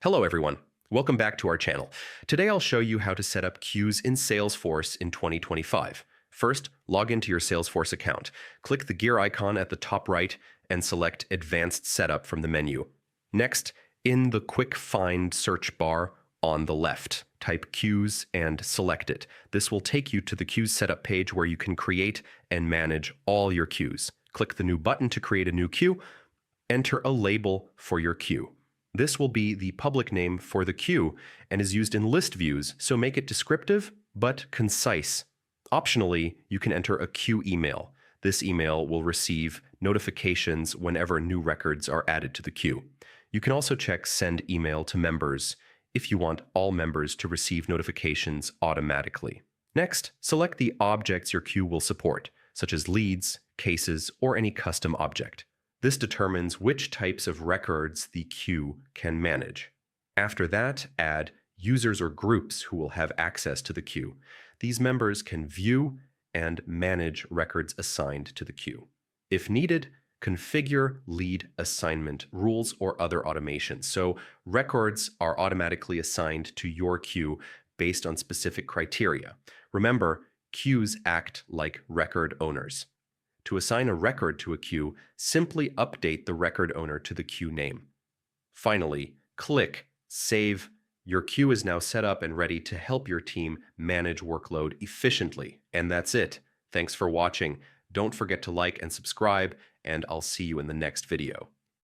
Hello everyone, welcome back to our channel. Today I'll show you how to set up queues in Salesforce in 2025. First, log into your Salesforce account. Click the gear icon at the top right and select Advanced Setup from the menu. Next, in the Quick Find search bar on the left, type queues and select it. This will take you to the queues setup page where you can create and manage all your queues. Click the new button to create a new queue. Enter a label for your queue. This will be the public name for the queue and is used in list views, so make it descriptive but concise. Optionally, you can enter a queue email. This email will receive notifications whenever new records are added to the queue. You can also check Send Email to Members if you want all members to receive notifications automatically. Next, select the objects your queue will support, such as leads, cases, or any custom object. This determines which types of records the queue can manage. After that, add users or groups who will have access to the queue. These members can view and manage records assigned to the queue. If needed, configure lead assignment rules or other automations, so records are automatically assigned to your queue based on specific criteria. Remember, queues act like record owners. To assign a record to a queue, simply update the record owner to the queue name. Finally, click Save. Your queue is now set up and ready to help your team manage workload efficiently. And that's it. Thanks for watching. Don't forget to like and subscribe, and I'll see you in the next video.